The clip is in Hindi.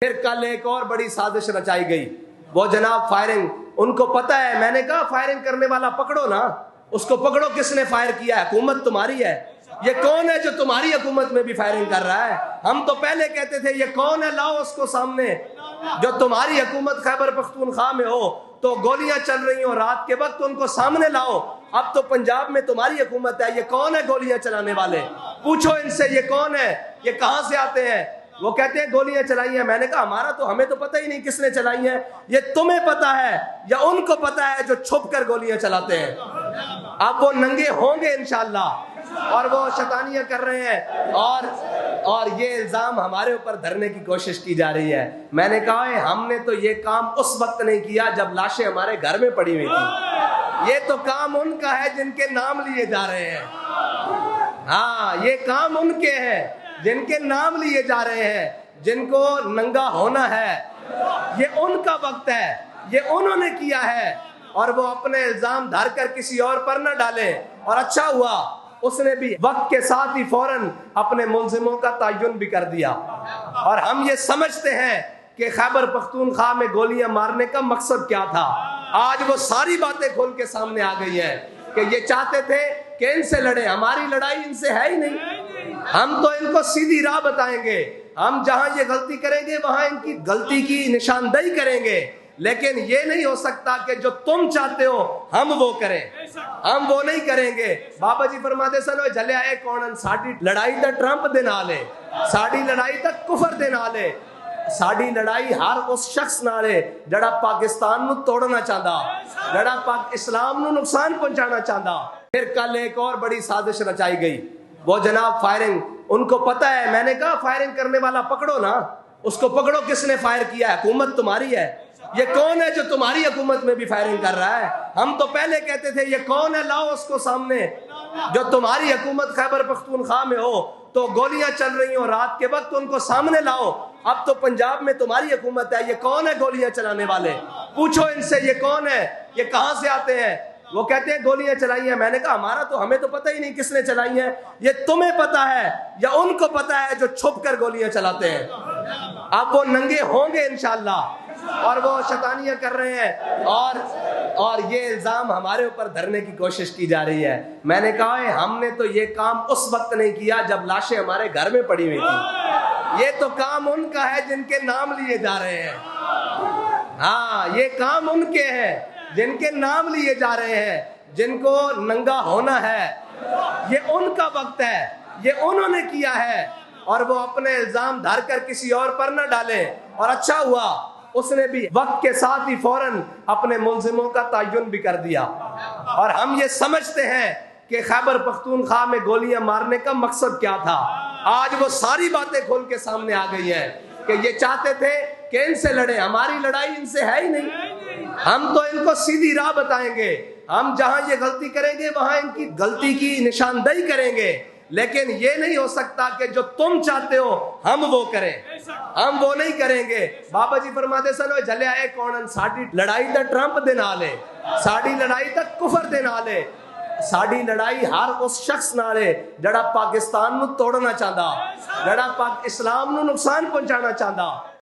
फिर कल एक और बड़ी साजिश रचाई गई। वो जनाब फायरिंग, उनको पता है, मैंने कहा फायरिंग करने वाला पकड़ो ना, उसको पकड़ो, किसने फायर किया है? हुकूमत तुम्हारी है। ये कौन है जो तुम्हारी हुकूमत में भी फायरिंग कर रहा है? हम तो पहले कहते थे ये कौन है, लाओ उसको सामने। जो तुम्हारी हुकूमत खैबर पख्तूनख्वा में हो तो गोलियां चल रही हो रात के वक्त, उनको सामने लाओ। अब तो पंजाब में तुम्हारी हुकूमत है, ये कौन है गोलियां चलाने वाले? पूछो इनसे ये कौन है, ये कहां से आते हैं? वो कहते हैं गोलियां चलाई हैं। मैंने कहा हमारा तो, हमें तो पता ही नहीं किसने चलाई हैं। ये तुम्हें पता है या उनको पता है जो छुप कर गोलियां चलाते हैं? अब वो नंगे होंगे इंशाअल्लाह और वो शैतानियां कर रहे हैं और ये इल्जाम हमारे ऊपर धरने की कोशिश की जा रही है। मैंने कहा है हमने तो ये काम उस वक्त नहीं किया जब लाशें हमारे घर में पड़ी हुई थी। ये तो काम उनका है जिनके नाम लिए जा रहे हैं। हाँ, ये काम उनके हैं जिनके नाम लिए जा रहे हैं, जिनको नंगा होना है। ये उनका वक्त है, ये उन्होंने किया है और वो अपने इल्जाम धर कर किसी और पर न डाले। और अच्छा हुआ उसने भी वक्त के साथ ही फौरन अपने मुल्जिमों का तयन भी कर दिया। और हम ये समझते हैं कि खैबर पख्तूनख्वा में गोलियां मारने का मकसद क्या था। आज वो सारी बातें खोल के सामने आ गई है कि ये चाहते थे कि इनसे लड़े। हमारी लड़ाई इनसे है ही नहीं। हम तो इनको सीधी राह बताएंगे। हम जहां ये गलती करेंगे वहां इनकी गलती की निशानदेही करेंगे। लेकिन ये नहीं हो सकता कि जो तुम चाहते हो हम वो करें। हम वो नहीं करेंगे। बाबा जी फरमाते सन झले आए कौन साड़ी लड़ाई तक ट्रंप दे नाल है, साड़ी लड़ाई तक कुफर दे नाल है, साड़ी लड़ाई हर उस शख्स नाल है जड़ा पाकिस्तान नू तोड़ना चाहता, जड़ा पाक इस्लाम नू नुकसान पहुंचाना चाहता। फिर कल एक और बड़ी साजिश रचाई गई। वो जनाब फायरिंग, उनको पता है, मैंने कहा फायरिंग करने वाला पकड़ो ना, उसको पकड़ो, किसने फायर किया है? हुकूमत तुम्हारी है। ये कौन है जो तुम्हारी हुकूमत में भी फायरिंग कर रहा है? हम तो पहले कहते थे ये कौन है, लाओ उसको सामने। जो तुम्हारी हुकूमत खैबर पख्तूनख्वा में हो तो गोलियां चल रही हो रात के वक्त, उनको सामने लाओ। अब तो पंजाब में तुम्हारी हुकूमत है, ये कौन है गोलियां चलाने वाले? पूछो इनसे ये कौन है, ये कहां से आते हैं? वो कहते हैं गोलियां चलाई हैं। मैंने कहा हमारा तो, हमें तो पता ही नहीं किसने चलाई हैं। ये तुम्हें पता है या उनको पता है जो छुप कर गोलियां चलाते हैं? अब वो नंगे होंगे इंशाअल्लाह और वो शैतानियां कर रहे हैं और ये इल्जाम हमारे ऊपर धरने की कोशिश की जा रही है। मैंने कहा है हमने तो ये काम उस वक्त नहीं किया जब लाशें हमारे घर में पड़ी हुई थी। ये तो काम उनका है जिनके नाम लिए जा रहे हैं। हाँ, ये काम उनके हैं जिनके नाम लिए जा रहे हैं, जिनको नंगा होना है। ये उनका वक्त है, ये उन्होंने किया है और वो अपने इल्जाम धर कर किसी और पर न डाले। और अच्छा हुआ उसने भी वक्त के साथ ही फौरन अपने मुल्जिमों का तयन भी कर दिया। और हम ये समझते हैं कि खैबर पख्तूनख्वा में गोलियां मारने का मकसद क्या था। आज वो सारी बातें खोल के सामने आ गई है कि ये चाहते थे कि इनसे लड़े। हमारी लड़ाई इनसे है ही नहीं। हम तो इनको सीधी राह बताएंगे। हम जहां ये गलती करेंगे वहां इनकी गलती की निशानदेही करेंगे। लेकिन ये नहीं हो सकता कि जो तुम चाहते हो हम वो करें। हम वो नहीं करेंगे। बाबा जी फरमाते सन झले आए कौन साड़ी लड़ाई तक ट्रंप दे नाल है, साड़ी लड़ाई तक कुफर दे नाल है, साड़ी लड़ाई हर उस शख्स नाल है जड़ा पाकिस्तान नू तोड़ना चाहता, जड़ा पाक इस्लाम नू नुकसान पहुंचाना चाहता।